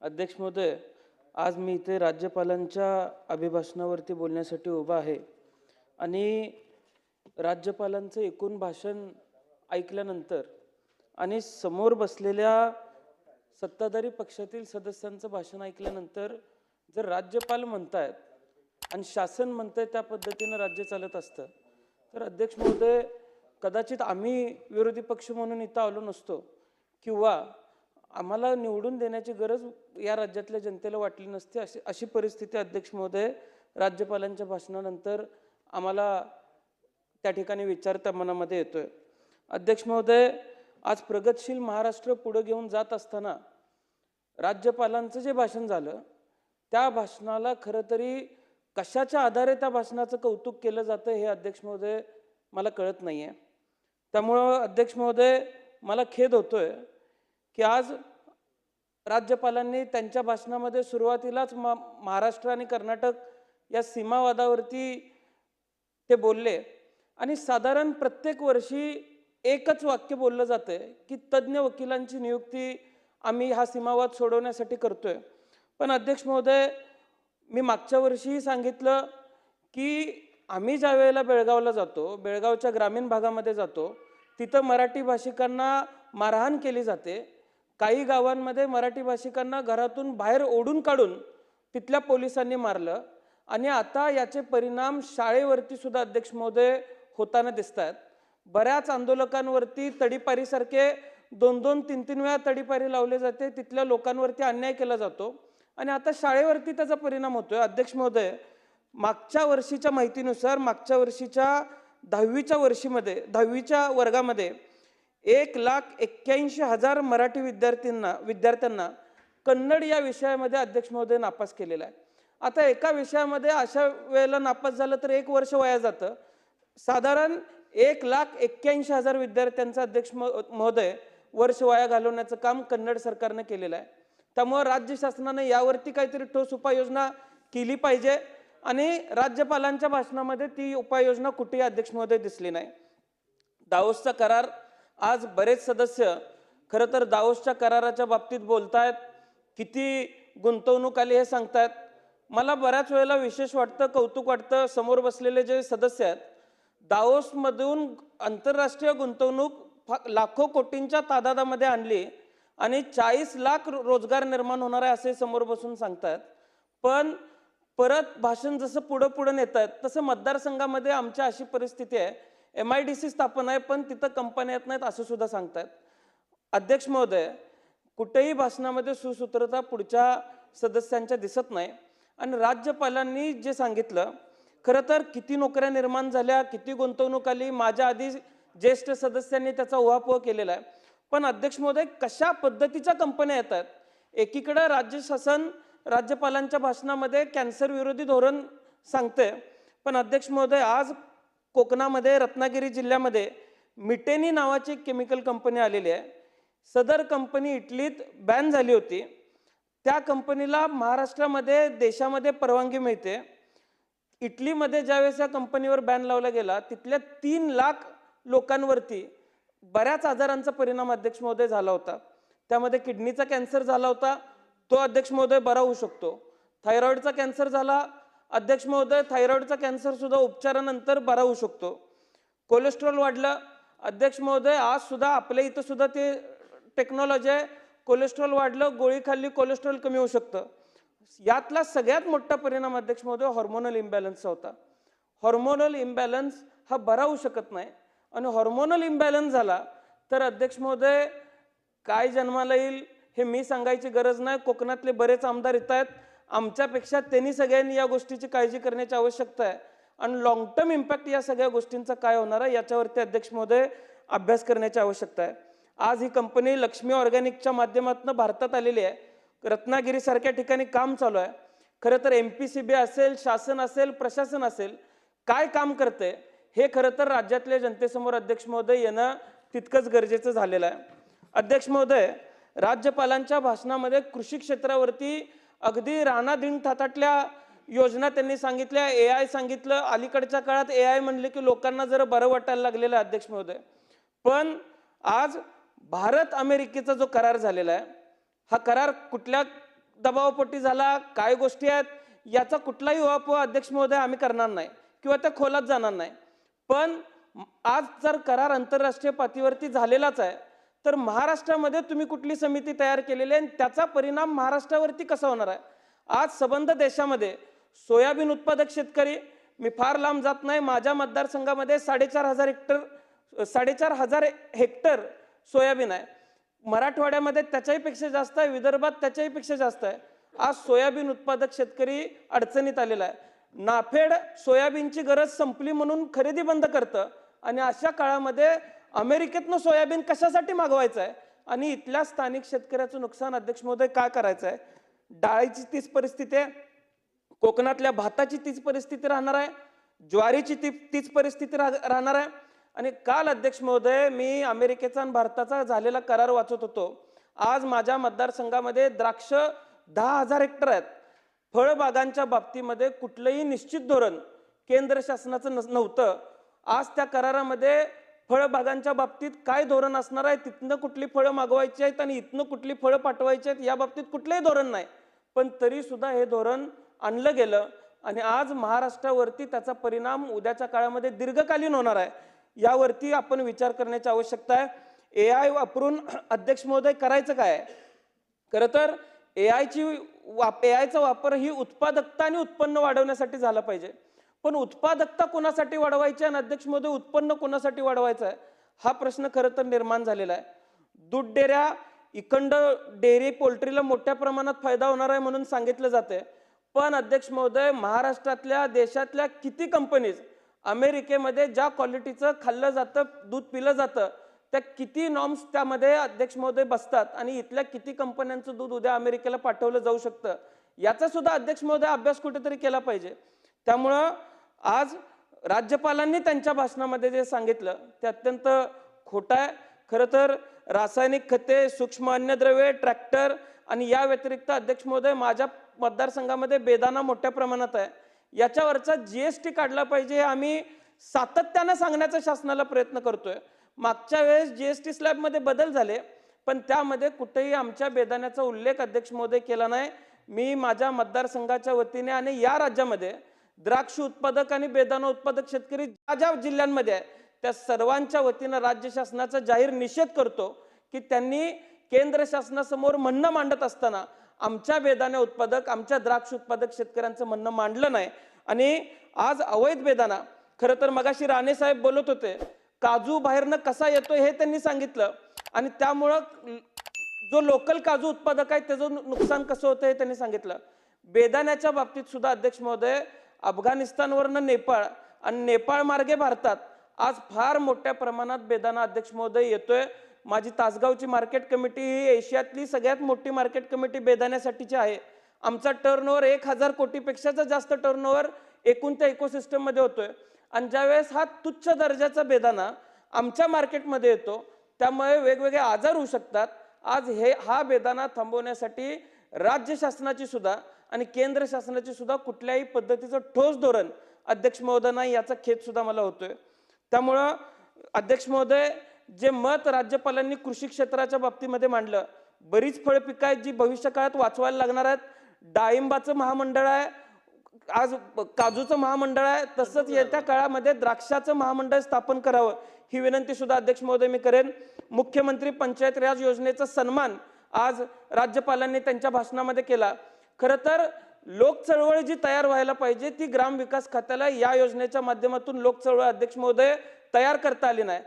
अध्यक्ष महोदय, आज मी इथे राज्यपालांच्या अभिभाषणावरती बोलण्यासाठी उभा आहे आणि राज्यपालांचं एकूण भाषण ऐकल्यानंतर आणि समोर बसलेल्या सत्ताधारी पक्षातील सदस्यांचं भाषण ऐकल्यानंतर जर राज्यपाल म्हणतायत आणि शासन म्हणतंय त्या पद्धतीनं राज्य चालत असतं तर अध्यक्ष महोदय, कदाचित आम्ही विरोधी पक्ष म्हणून इथं आलो नसतो किंवा आम्हाला निवडून देण्याची गरज या राज्यातल्या जनतेला वाटली नसती अशी परिस्थिती अध्यक्ष महोदय राज्यपालांच्या भाषणानंतर आम्हाला त्या ठिकाणी विचारता मनामध्ये येतोय। अध्यक्ष महोदय, आज प्रगतशील महाराष्ट्र पुढे घेऊन जात असताना राज्यपालांचं जे भाषण झालं त्या भाषणाला खरं तरी कशाच्या आधारे त्या भाषणाचं कौतुक केलं जातं हे अध्यक्ष महोदय मला कळत नाहीये। त्यामुळं अध्यक्ष महोदय, मला खेद होतोय की आज राज्यपालांनी त्यांच्या भाषणामध्ये सुरुवातीलाच महाराष्ट्र आणि कर्नाटक या सीमावादावरती ते बोलले आणि साधारण प्रत्येक वर्षी एकच वाक्य बोललं जातंय की तज्ज्ञ वकिलांची नियुक्ती आम्ही हा सीमावाद सोडवण्यासाठी करतोय। पण अध्यक्ष महोदय, मी मागच्या वर्षीही सांगितलं की आम्ही ज्या वेळेला बेळगावला जातो, बेळगावच्या ग्रामीण भागामध्ये जातो, तिथं मराठी भाषिकांना मारहाण केली जाते। काही गावांमध्ये मराठी भाषिकांना घरातून बाहेर ओढून काढून तिथल्या पोलिसांनी मारलं आणि आता याचे परिणाम शाळेवरती सुद्धा अध्यक्ष महोदय होताना दिसत आहेत। बऱ्याच आंदोलकांवरती तडीपारीसारखे 2-2, 3-3 वेळा तडीपारी लावले जाते, तिथल्या लोकांवरती अन्याय केला जातो आणि आता शाळेवरती त्याचा परिणाम होतोय। अध्यक्ष महोदय, मागच्या वर्षीच्या माहितीनुसार मागच्या वर्षीच्या 10वीच्या वर्गामध्ये 1,81,000 मराठी विद्यार्थ्यांना कन्नड या विषयामध्ये अध्यक्ष महोदय नापास केलेला आहे। आता एका विषयामध्ये अशा वेळेला नापास झालं तर 1 वर्ष वाया जातं। साधारण 1,81,000 विद्यार्थ्यांचं अध्यक्ष महोदय वर्ष वाया घालवण्याचं काम कन्नड सरकारनं केलेलं आहे। त्यामुळे राज्य शासनाने यावरती काहीतरी ठोस उपाययोजना केली पाहिजे आणि राज्यपालांच्या भाषणामध्ये ती उपाययोजना कुठेही अध्यक्ष महोदय दिसली नाही। दावोसचा करार, आज बरेच सदस्य खरं तर दावोसच्या कराराच्या बाबतीत बोलतायत, किती गुंतवणूक आली हे सांगतायत। मला बऱ्याच वेळेला विशेष वाटतं, कौतुक वाटतं, समोर बसलेले जे सदस्य आहेत, दावोसमधून आंतरराष्ट्रीय गुंतवणूक लाखो कोटींच्या तादादामध्ये आणली आणि 40 लाख रोजगार निर्माण होणार आहे असे समोर बसून सांगतात। पण परत भाषण जसं पुढं नेत आहेत तसं मतदारसंघामध्ये आमच्या अशी परिस्थिती आहे, MIDC स्थापन आहे पण तिथं कंपन्या येत नाहीत असं सुद्धा सांगतात। अध्यक्ष महोदय, कुठेही भाषणामध्ये सुसूत्रता पुढच्या सदस्यांच्या दिसत नाही आणि राज्यपालांनी जे सांगितलं, खरं तर किती नोकऱ्या निर्माण झाल्या, किती गुंतवणूक आली, माझ्या आधी ज्येष्ठ सदस्यांनी त्याचा उहापोह केलेला आहे। पण अध्यक्ष महोदय, कशा पद्धतीच्या कंपन्या येतात? एकीकडे राज्य शासन राज्यपालांच्या भाषणामध्ये कॅन्सर विरोधी धोरण सांगते, पण अध्यक्ष महोदय, आज कोकणामध्ये रत्नागिरी जिल्ह्यामध्ये मिटेनी नावाची एक केमिकल कंपनी आलेली आहे। सदर कंपनी इटलीत बॅन झाली होती, त्या कंपनीला महाराष्ट्रामध्ये देशामध्ये परवानगी मिळते। इटलीमध्ये ज्यावेळेस या कंपनीवर बॅन लावला गेला तिथल्या 3 लाख लोकांवरती बऱ्याच आजारांचा परिणाम अध्यक्ष महोदय झाला होता। त्यामध्ये किडनीचा कॅन्सर झाला होता, तो अध्यक्ष महोदय बरा होऊ शकतो। थायरॉइडचा कॅन्सर झाला, अध्यक्ष महोदय थायरॉइडचा कॅन्सर सुद्धा उपचारानंतर बरा होऊ शकतो। कोलेस्ट्रॉल वाढलं, अध्यक्ष महोदय, आज सुद्धा आपल्या इथं सुद्धा ते टेक्नॉलॉजी आहे, कोलेस्ट्रॉल वाढलं, गोळी खाल्ली, कोलेस्ट्रॉल कमी होऊ शकतं। यातला सगळ्यात मोठा परिणाम अध्यक्ष महोदय हॉर्मोनल इम्बॅलन्सचा होता। हॉर्मोनल इम्बॅलन्स हा बरा होऊ शकत नाही आणि हॉर्मोनल इम्बॅलन्स झाला तर अध्यक्ष महोदय काय जन्माला येईल हे मी सांगायची गरज नाही। कोकणातले बरेच आमदार येत आहेत, आमच्यापेक्षा त्यांनी सगळ्यांनी या गोष्टीची काळजी करण्याची आवश्यकता आहे आणि लॉंग टर्म इम्पॅक्ट या सगळ्या गोष्टींचा काय होणार आहे याच्यावरती अध्यक्ष महोदय अभ्यास करण्याची आवश्यकता आहे। आज ही कंपनी लक्ष्मी ऑर्गॅनिकच्या माध्यमातून भारतात आलेली आहे, रत्नागिरीसारख्या ठिकाणी काम चालू आहे। खरं तर MPCB असेल, शासन असेल, प्रशासन असेल, काय काम करते हे खरं तर राज्यातल्या जनतेसमोर अध्यक्ष महोदय येणं तितकंच गरजेचं झालेलं आहे। अध्यक्ष महोदय, राज्यपालांच्या भाषणामध्ये कृषी क्षेत्रावरती अगदी राणादिन थाटाटल्या योजना त्यांनी सांगितल्या, AI सांगितलं। अलीकडच्या काळात AI म्हणले की लोकांना जरा बरं वाटायला लागलेलं आहे अध्यक्ष महोदय। पण आज भारत अमेरिकेचा जो करार झालेला आहे, हा करार कुठल्या दबावपोटी झाला, काय गोष्टी आहेत, याचा कुठलाही उहापोह अध्यक्ष महोदय आम्ही करणार नाही किंवा त्या खोलात जाणार नाही. पण आज जर करार आंतरराष्ट्रीय पातळीवरती झालेलाच आहे, तर महाराष्ट्रामध्ये तुम्ही कुठली समिती तयार केलेली आहे आणि त्याचा परिणाम महाराष्ट्रावरती कसा होणार आहे? आज संबंध देशामध्ये सोयाबीन उत्पादक शेतकरी, मी फार लांब जात नाही, माझ्या मतदारसंघामध्ये 4,500 हेक्टर सोयाबीन आहे. मराठवाड्यामध्ये त्याच्याही पेक्षा जास्त आहे, विदर्भात त्याच्याही पेक्षा जास्त आहे. आज सोयाबीन उत्पादक शेतकरी अडचणीत आलेला आहे. नाफेड सोयाबीनची गरज संपली म्हणून खरेदी बंद करतं आणि अशा काळामध्ये अमेरिकेतनं सोयाबीन कशासाठी मागवायचं आहे आणि इथल्या स्थानिक शेतकऱ्याचं नुकसान अध्यक्ष महोदय काय करायचं आहे? डाळीची तीच परिस्थिती आहे, कोकणातल्या भाताची तीच परिस्थिती राहणार आहे, ज्वारीची तीच परिस्थिती राहणार आहे. आणि काल अध्यक्ष महोदय मी अमेरिकेचा आणि भारताचा झालेला करार वाचत होतो. आज माझ्या मतदारसंघामध्ये द्राक्ष 10,000 हेक्टर आहेत. फळबागांच्या बाबतीमध्ये कुठलंही निश्चित धोरण केंद्र शासनाचं नव्हतं. आज त्या करारामध्ये फळबागांच्या बाबतीत काय धोरण असणार आहे, तिथनं कुठली फळं मागवायची आहेत आणि इथनं कुठली फळं पाठवायची आहेत, या बाबतीत कुठलंही धोरण नाही. पण तरी सुद्धा हे धोरण आणलं गेलं आणि आज महाराष्ट्रावरती त्याचा परिणाम उद्याच्या काळामध्ये दीर्घकालीन होणार आहे. यावरती आपण विचार करण्याची आवश्यकता आहे. AI वापरून अध्यक्ष महोदय करायचं काय? खरं तर AIचा वापर ही उत्पादकता आणि उत्पन्न वाढवण्यासाठी झाला पाहिजे. पण उत्पादकता कोणासाठी वाढवायची आणि अध्यक्ष महोदय उत्पन्न कोणासाठी वाढवायचं आहे, हा प्रश्न खरं तर निर्माण झालेला आहे. दूध डेऱ्या, इखंड डेअरी पोल्ट्रीला मोठ्या प्रमाणात फायदा होणार आहे म्हणून सांगितलं जाते. पण अध्यक्ष महोदय, महाराष्ट्रातल्या देशातल्या किती कंपनीज अमेरिकेमध्ये ज्या क्वालिटीचं खाल्लं जातं, दूध पिलं जातं, त्या किती नॉर्म्स त्यामध्ये अध्यक्ष महोदय बसतात आणि इथल्या किती कंपन्यांचं दूध उद्या अमेरिकेला पाठवलं जाऊ शकतं, याचा सुद्धा अध्यक्ष महोदय अभ्यास कुठेतरी केला पाहिजे. त्यामुळं आज राज्यपालांनी त्यांच्या भाषणामध्ये जे सांगितलं ते अत्यंत खोटं आहे. खरं तर रासायनिक खते, सूक्ष्म अन्नद्रव्ये, ट्रॅक्टर आणि या व्यतिरिक्त अध्यक्ष महोदय माझ्या मतदारसंघामध्ये बेदाणा मोठ्या प्रमाणात आहे. याच्यावरचा GST काढला पाहिजे, आम्ही सातत्यानं सांगण्याचा शासनाला प्रयत्न करतोय. मागच्या वेळेस GST स्लॅबमध्ये बदल झाले, पण त्यामध्ये कुठेही आमच्या बेदाण्याचा उल्लेख अध्यक्ष महोदय केला नाही. मी माझ्या मतदारसंघाच्या वतीने आणि या राज्यामध्ये द्राक्ष उत्पादक आणि बेदाणा उत्पादक शेतकरी ज्या ज्या जिल्ह्यांमध्ये आहे त्या सर्वांच्या वतीनं राज्य शासनाचा जाहीर निषेध करतो की त्यांनी केंद्र शासनासमोर म्हणणं मांडत असताना आमच्या बेदाणा उत्पादक, आमच्या द्राक्ष उत्पादक शेतकऱ्यांचं म्हणणं मांडलं नाही. आणि आज अवैध बेदाणा, खरं तर मगाशी राणे साहेब बोलत होते, काजू बाहेरनं कसा येतोय हे त्यांनी सांगितलं आणि त्यामुळं जो लोकल काजू उत्पादक आहे त्याचं नुकसान कसं होतं हे त्यांनी सांगितलं. बेदाण्याच्या बाबतीत सुद्धा अध्यक्ष महोदय, अफगाणिस्तानवरनं नेपाळ आणि नेपाळ मार्गे भारतात आज फार मोठ्या प्रमाणात बेदाणा अध्यक्ष महोदय येतोय. माझी तासगावची मार्केट कमिटी ही एशियातली सगळ्यात मोठी मार्केट कमिटी बेदाण्यासाठीची आहे. आमचा टर्नओव्हर 1,000 कोटीपेक्षा जास्त टर्नओव्हर एकूण त्या इकोसिस्टममध्ये होतोय. आणि ज्यावेळेस हा तुच्छ दर्जाचा बेदाणा आमच्या मार्केटमध्ये येतो त्यामुळे वेगवेगळे आजार होऊ शकतात. आज हा बेदाणा थांबवण्यासाठी राज्य शासनाची सुद्धा आणि केंद्र शासनाची सुद्धा कुठल्याही पद्धतीचं ठोस धोरण अध्यक्ष महोदय नाही, याचा खेद सुद्धा मला होतोय. त्यामुळं अध्यक्ष महोदय, जे मत राज्यपालांनी कृषी क्षेत्राच्या बाबतीमध्ये मांडलं, बरीच फळ पिकं आहेत जी भविष्य काळात वाचवायला लागणार आहेत. डाळिंबाचं महामंडळ आहे, आज काजूचं महामंडळ आहे, तसंच येत्या काळामध्ये द्राक्षाचं महामंडळ स्थापन करावं ही विनंती सुद्धा अध्यक्ष महोदय मी करेन. मुख्यमंत्री पंचायत राज योजनेचा सन्मान आज राज्यपालांनी त्यांच्या भाषणामध्ये केला. खरं तर लोक चळवळ जी तयार व्हायला पाहिजे ती ग्रामविकास खात्याला या योजनेच्या माध्यमातून लोक चळवळ अध्यक्ष महोदय तयार करता आली नाही.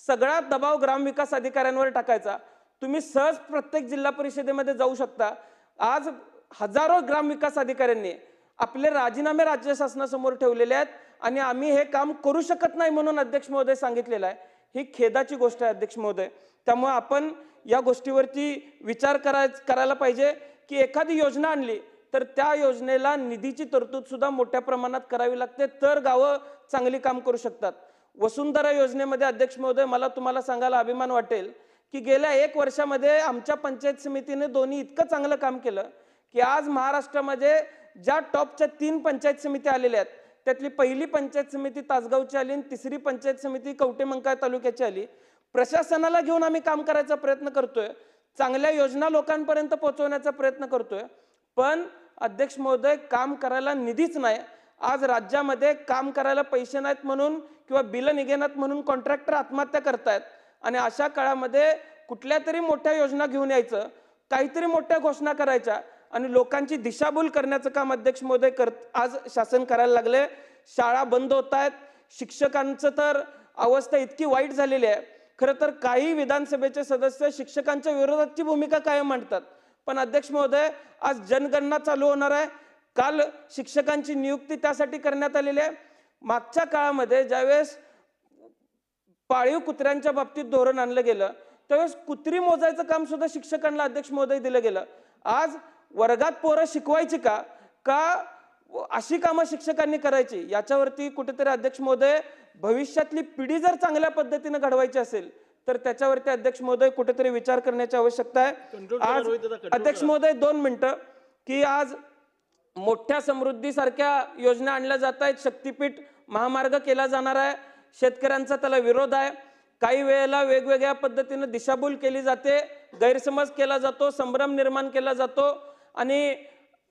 सगळा दबाव ग्रामविकास अधिकाऱ्यांवर टाकायचा. तुम्ही सहज प्रत्येक जिल्हा परिषदेमध्ये जाऊ शकता. आज हजारो ग्रामविकास अधिकाऱ्यांनी आपले राजीनामे राज्य शासनासमोर ठेवलेले आहेत आणि आम्ही हे काम करू शकत नाही म्हणून अध्यक्ष महोदय सांगितलेलं आहे. ही खेदाची गोष्ट आहे अध्यक्ष महोदय. त्यामुळे आपण या गोष्टीवरती विचार करायला पाहिजे की एखादी योजना आणली तर त्या योजनेला निधीची तरतूद सुद्धा मोठ्या प्रमाणात करावी लागते, तर गावं चांगली काम करू शकतात. वसुंधरा योजनेमध्ये अध्यक्ष महोदय, मला तुम्हाला सांगायला अभिमान वाटेल की गेल्या 1 वर्षामध्ये आमच्या पंचायत समितीने दोन्ही इतकं चांगलं काम केलं की आज महाराष्ट्रामध्ये ज्या टॉपच्या 3 पंचायत समिती आलेल्या आहेत त्यातली पहिली पंचायत समिती तासगावची आली आणि तिसरी पंचायत समिती कवठेमंकाळ तालुक्याची आली. प्रशासनाला घेऊन आम्ही काम करायचा प्रयत्न करतोय, चांगल्या योजना लोकांपर्यंत पोहोचवण्याचा प्रयत्न करतोय. पण अध्यक्ष महोदय काम करायला निधीच नाही। आज राज्यामध्ये काम करायला पैसे नाहीत म्हणून किंवा बिल निघेनात म्हणून कॉन्ट्रॅक्टर आत्महत्या करतायत आणि अशा काळामध्ये कुठल्या तरी मोठ्या योजना घेऊन यायचं, काहीतरी मोठ्या घोषणा करायच्या आणि लोकांची दिशाभूल करण्याचं काम अध्यक्ष महोदय आज शासन करायला लागले। शाळा बंद होत आहेत, शिक्षकांचं तर अवस्था इतकी वाईट झालेली आहे। खरं तर काही विधानसभेचे सदस्य शिक्षकांच्या विरोधातची भूमिका कायम मांडतात, पण अध्यक्ष महोदय आज जनगणना चालू होणार आहे। काल शिक्षकांची नियुक्ती त्यासाठी करण्यात आलेली आहे। मागच्या काळामध्ये ज्यावेळेस पाळीव कुत्र्यांच्या बाबतीत धोरण आणलं गेलं त्यावेळेस कुत्री मोजायचं काम सुद्धा शिक्षकांना अध्यक्ष महोदय दिलं गेलं। आज वर्गात पोरं शिकवायची का अशी कामं शिक्षकांनी करायची, याच्यावरती कुठेतरी अध्यक्ष महोदय भविष्यातली पिढी जर चांगल्या पद्धतीने घडवायची असेल तर त्याच्यावरती अध्यक्ष महोदय कुठेतरी विचार करण्याची आवश्यकता आहे। आज अध्यक्ष महोदय 2 मिनिटं की आज मोठ्या समृद्धीसारख्या योजना आणल्या जात आहेत, शक्तीपीठ महामार्ग केला जाणार आहे, शेतकऱ्यांचा त्याला विरोध आहे। काही वेळेला वेगवेगळ्या पद्धतीने दिशाभूल केली जाते, गैरसमज केला जातो, संभ्रम निर्माण केला जातो आणि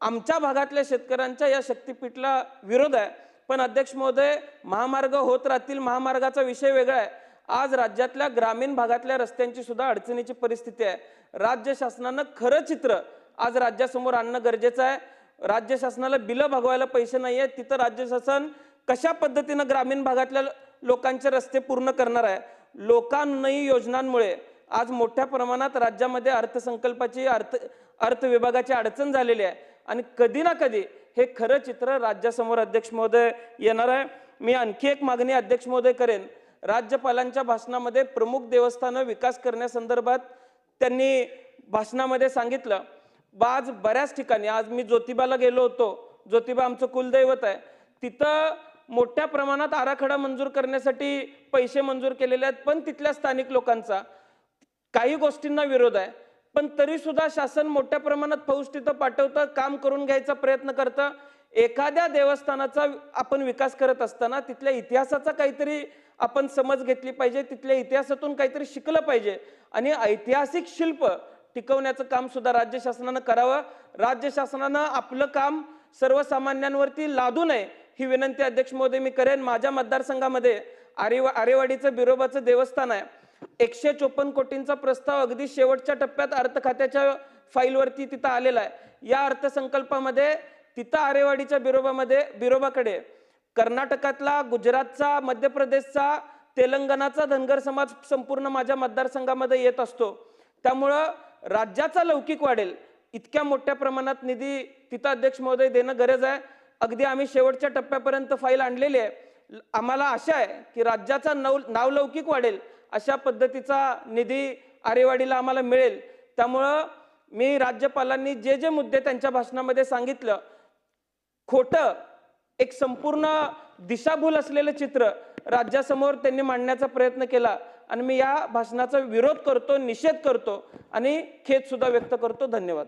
आमच्या भागातल्या शेतकऱ्यांच्या या शक्तीपीठला विरोध आहे। पण अध्यक्ष महोदय महामार्ग होत राहतील, महामार्गाचा विषय वेगळा आहे। आज राज्यातल्या ग्रामीण भागातल्या रस्त्यांची सुद्धा अडचणीची परिस्थिती आहे। राज्य शासनानं खरं चित्र आज राज्यासमोर आणणं गरजेचं आहे। राज्य शासनाला बिलं भागवायला पैसे नाही आहेत, तिथं राज्य शासन कशा पद्धतीनं ग्रामीण भागातल्या लोकांचे रस्ते पूर्ण करणार आहे। लोकांनी योजनांमुळे आज मोठ्या प्रमाणात राज्यामध्ये अर्थसंकल्पाची अर्थ विभागाची अडचण झालेली आहे आणि कधी ना कधी हे खरं चित्र राज्यासमोर अध्यक्ष महोदय येणार आहे। मी आणखी एक मागणी अध्यक्ष महोदय करेन, राज्यपालांच्या भाषणामध्ये प्रमुख देवस्थानं विकास करण्यासंदर्भात त्यांनी भाषणामध्ये सांगितलं। आज बऱ्याच ठिकाणी, आज मी ज्योतिबाला गेलो होतो, ज्योतिबा आमचं कुलदैवत आहे, तिथं मोठ्या प्रमाणात आराखडा मंजूर करण्यासाठी पैसे मंजूर केलेले आहेत, पण तिथल्या स्थानिक लोकांचा काही गोष्टींना विरोध आहे। पण तरी सुद्धा शासन मोठ्या प्रमाणात फौज तिथं पाठवतं, काम करून घ्यायचा प्रयत्न करतं। एखाद्या देवस्थानाचा आपण विकास करत असताना तिथल्या इतिहासाचा काहीतरी आपण समज घेतली पाहिजे, तिथल्या इतिहासातून काहीतरी शिकलं पाहिजे आणि ऐतिहासिक शिल्प टिकवण्याचं काम सुद्धा राज्य शासनानं करावं। राज्य शासनानं आपलं काम सर्वसामान्यांवरती लादू नये ही विनंती अध्यक्ष महोदय मी करेन। माझ्या मतदारसंघामध्ये आरेवाडीचं बिरोबाचं देवस्थान आहे, 154 कोटींचा प्रस्ताव अगदी शेवटच्या टप्प्यात अर्थ खात्याच्या फाईलवरती तिथं आलेला आहे। या अर्थसंकल्पामध्ये तिथं आरेवाडीच्या बिरोबाकडे कर्नाटकातला, गुजरातचा, मध्य प्रदेशचा, तेलंगणाचा धनगर समाज संपूर्ण माझ्या मतदारसंघामध्ये येत असतो, त्यामुळं राज्याचा लौकिक वाढेल इतक्या मोठ्या प्रमाणात निधी तिथं अध्यक्ष महोदय देणं गरज आहे। अगदी आम्ही शेवटच्या टप्प्यापर्यंत फाईल आणलेली आहे। आम्हाला आशा आहे की राज्याचा नावलौकिक वाढेल अशा पद्धतीचा निधी आरेवाडीला आम्हाला मिळेल। त्यामुळं मी राज्यपालांनी जे मुद्दे त्यांच्या भाषणामध्ये सांगितलं, खोटं एक संपूर्ण दिशाभूल असलेलं चित्र राज्यासमोर त्यांनी मांडण्याचा प्रयत्न केला आणि मी या भाषणाचा विरोध करतो, निषेध करतो आणि खेद सुद्धा व्यक्त करतो। धन्यवाद।